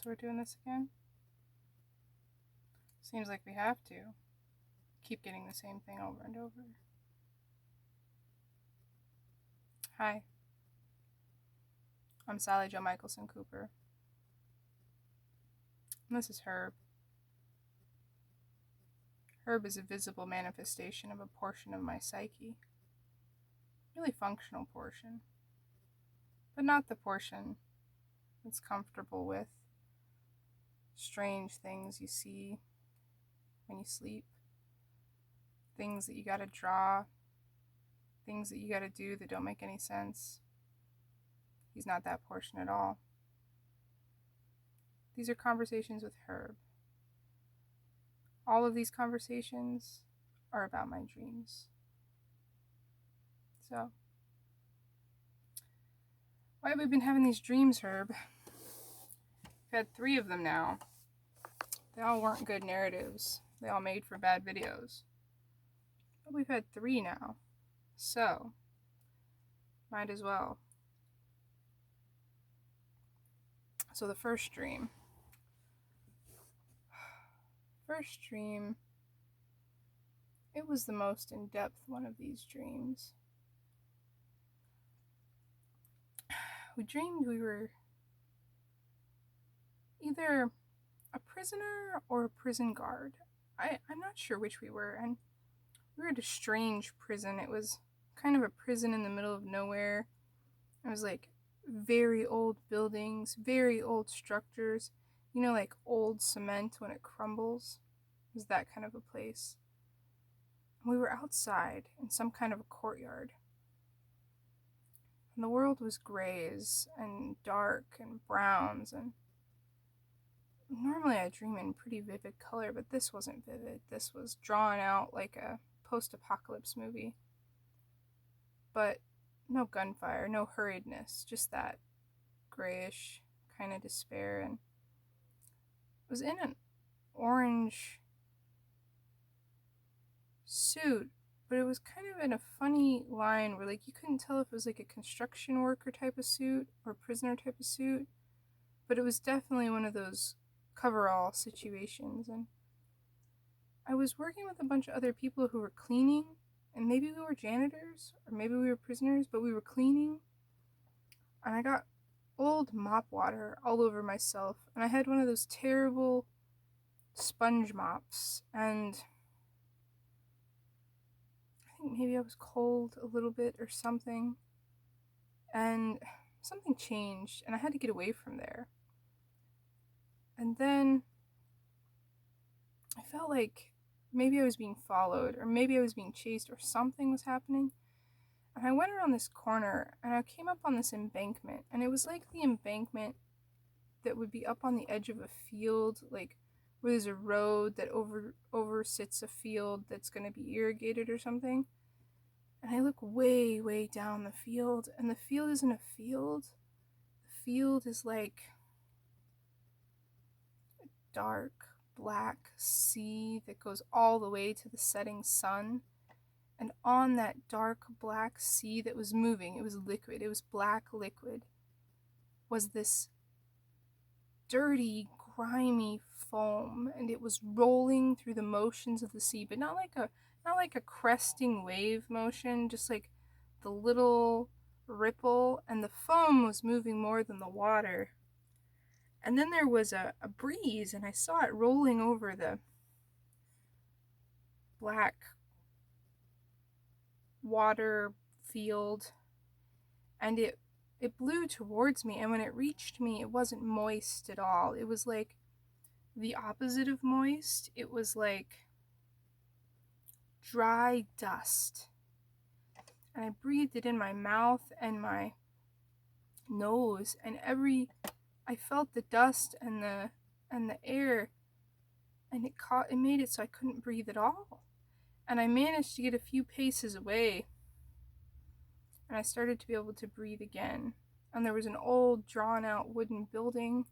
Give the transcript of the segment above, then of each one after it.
So we're doing this again? Seems like we have to. Keep getting the same thing over and over. Hi. I'm SallyJoMCooper. And this is Herb. Herb is a visible manifestation of a portion of my psyche. Really functional portion. But not the portion that's comfortable with strange things you see when you sleep. Things that you gotta draw. Things that you gotta do that don't make any sense. He's not that portion at all. These are conversations with Herb. All of these conversations are about my dreams. So, why have we been having these dreams, Herb? We've had 3 of them now. They all weren't good narratives. They all made for bad videos. But we've had 3 now. So, might as well. So the first dream. It was the most in-depth one of these dreams. We dreamed we were either a prisoner or a prison guard. I'm not sure which we were, and we were at a strange prison. It was kind of a prison in the middle of nowhere. It was like very old buildings, very old structures. You know, like old cement when it crumbles? It was that kind of a place. We were outside in some kind of a courtyard. And the world was grays and dark and browns, and normally I dream in pretty vivid color, but this wasn't vivid. This was drawn out like a post-apocalypse movie. But no gunfire, no hurriedness, just that grayish kind of despair. And it was in an orange suit, but it was kind of in a funny line where like you couldn't tell if it was like a construction worker type of suit or prisoner type of suit, but it was definitely one of those coverall situations. And I was working with a bunch of other people who were cleaning, and maybe we were janitors or maybe we were prisoners, but we were cleaning. And I got old mop water all over myself, and I had one of those terrible sponge mops, and I think maybe I was cold a little bit or something, and something changed, and I had to get away from there. And then I felt like maybe I was being followed, or maybe I was being chased, or something was happening. And I went around this corner, and I came up on this embankment, and it was like the embankment that would be up on the edge of a field, like where there's a road that oversits a field that's going to be irrigated or something. And I look way, way down the field, and the field isn't a field. The field is like a dark, black sea that goes all the way to the setting sun. And on that dark, black sea that was moving, it was liquid, it was black liquid, was this dirty, grimy foam, and it was rolling through the motions of the sea, but not like a cresting wave motion, just like the little ripple, and the foam was moving more than the water. And then there was a breeze, and I saw it rolling over the black water field, and it blew towards me, and when it reached me, it wasn't moist at all. It was like the opposite of moist. It was like dry dust. And I breathed it in my mouth and my nose, and I felt the dust and the air, and it made it so I couldn't breathe at all. And I managed to get a few paces away, and I started to be able to breathe again. And there was an old, drawn out wooden building.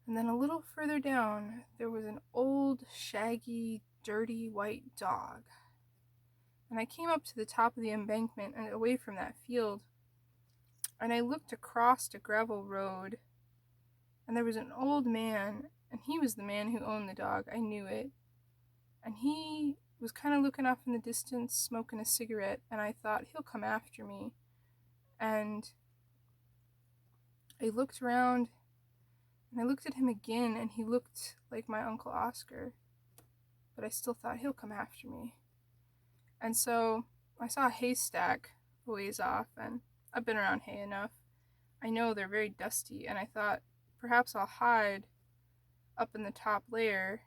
And then a little further down, there was an old, shaggy, dirty white dog. And I came up to the top of the embankment and away from that field, and I looked across a gravel road, And there was an old man, and he was the man who owned the dog. I knew it. And he was kind of looking off in the distance, smoking a cigarette, and I thought, he'll come after me. And I looked around, and I looked at him again, and he looked like my Uncle Oscar. But I still thought, he'll come after me. And so I saw a haystack a ways off, and I've been around hay enough. I know they're very dusty, and I thought, perhaps I'll hide up in the top layer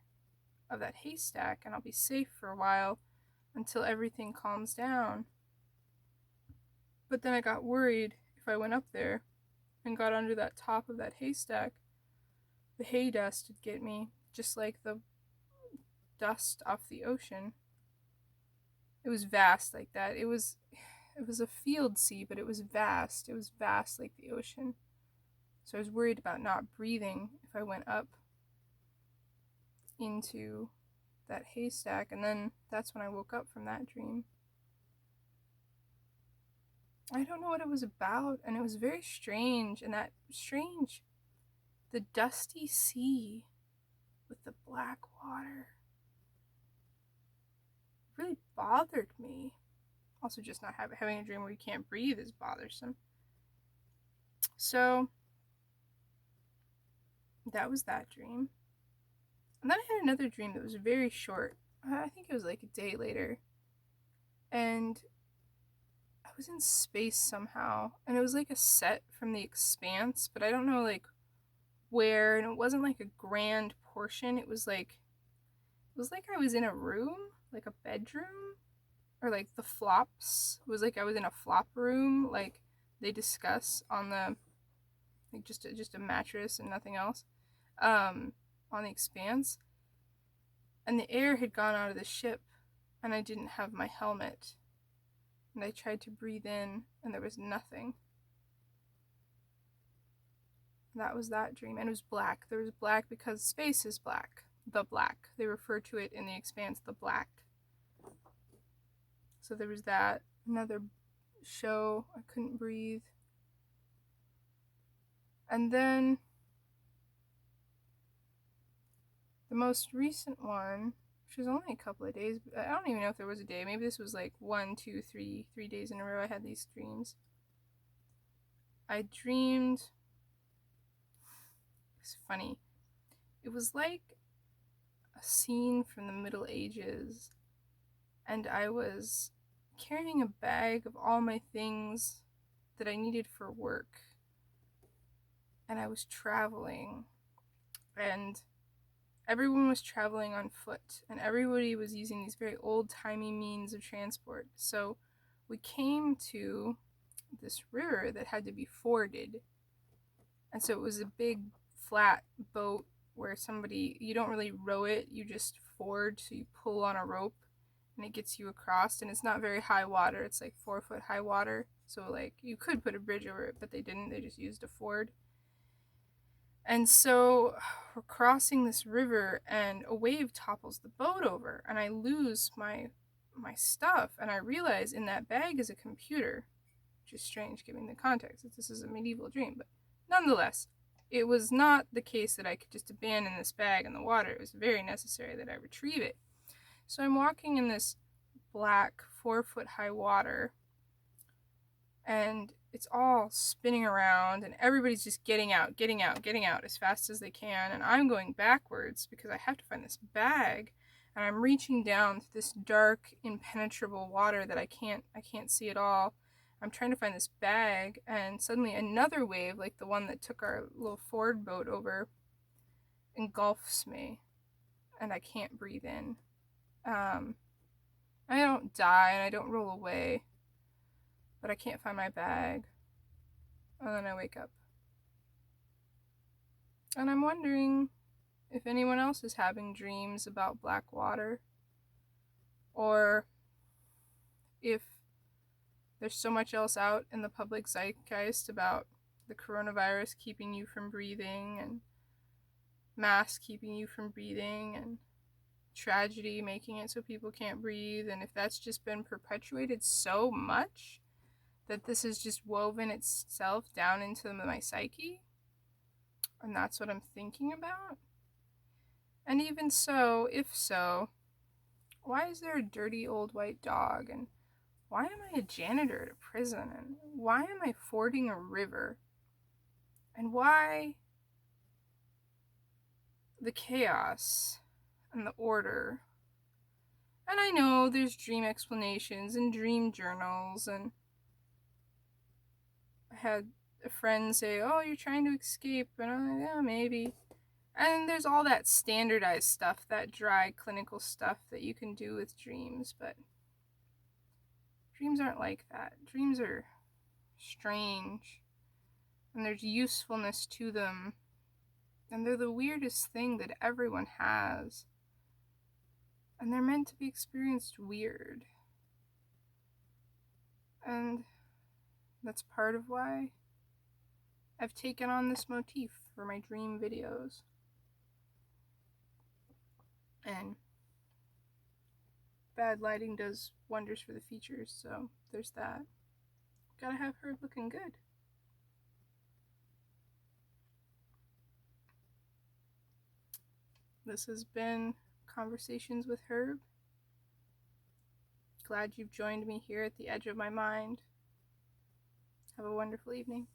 of that haystack, and I'll be safe for a while until everything calms down. But then I got worried if I went up there and got under that top of that haystack, the hay dust would get me, just like the dust off the ocean. It was vast like that. It was a field sea, but it was vast. It was vast like the ocean. So I was worried about not breathing if I went up into that haystack, and then that's when I woke up from that dream. I don't know what it was about, and it was very strange, and that strange, the dusty sea with the black water really bothered me. Also, just not having a dream where you can't breathe is bothersome. So that was that dream. And then I had another dream that was very short. I think it was like a day later. And I was in space somehow. And it was like a set from The Expanse, but I don't know like where. And it wasn't like a grand portion. It was like I was in a room, like a bedroom. Or like the flops. It was like I was in a flop room, like they discuss on the, like just a mattress and nothing else. On The Expanse, and the air had gone out of the ship, and I didn't have my helmet, and I tried to breathe in, and there was nothing. That was that dream, and it was black. There was black because space is black. The black. They refer to it in The Expanse, the black. So there was that. Another show. I couldn't breathe. And then the most recent one, which was only a couple of days, I don't even know if there was a day. Maybe this was like 1, 2, 3 days in a row I had these dreams. I dreamed, it's funny, it was like a scene from the Middle Ages, and I was carrying a bag of all my things that I needed for work, and I was traveling, and everyone was traveling on foot, and everybody was using these very old-timey means of transport. So we came to this river that had to be forded, and so it was a big flat boat where you don't really row it, you just ford, so you pull on a rope and it gets you across, and it's not very high water, it's like 4-foot high water, so like you could put a bridge over it, but they didn't, they just used a ford. And so we're crossing this river, and a wave topples the boat over, and I lose my stuff, and I realize in that bag is a computer, which is strange given the context that this is a medieval dream, but nonetheless, it was not the case that I could just abandon this bag in the water. It was very necessary that I retrieve it. So I'm walking in this black 4-foot high water, and it's all spinning around, and everybody's just getting out as fast as they can, and I'm going backwards because I have to find this bag, and I'm reaching down to this dark, impenetrable water that I can't see at all. I'm trying to find this bag, and suddenly another wave, like the one that took our little Ford boat over, engulfs me, and I can't breathe in. I don't die, and I don't roll away, but I can't find my bag. And then I wake up. And I'm wondering if anyone else is having dreams about black water, or if there's so much else out in the public zeitgeist about the coronavirus keeping you from breathing, and masks keeping you from breathing, and tragedy making it so people can't breathe, and if that's just been perpetuated so much that this has just woven itself down into my psyche, And that's what I'm thinking about? And even so, if so, why is there a dirty old white dog? And why am I a janitor at a prison? And why am I fording a river? And why the chaos and the order? And I know there's dream explanations and dream journals, and I had a friend say, "Oh, you're trying to escape," and I'm like, "Yeah, maybe." And there's all that standardized stuff, that dry clinical stuff that you can do with dreams, but dreams aren't like that. Dreams are strange, and there's usefulness to them, and they're the weirdest thing that everyone has, and they're meant to be experienced weird. And that's part of why I've taken on this motif for my dream videos. And bad lighting does wonders for the features, so there's that. Gotta have her looking good. This has been Conversations with Herb. Glad you've joined me here at the edge of my mind. Have a wonderful evening.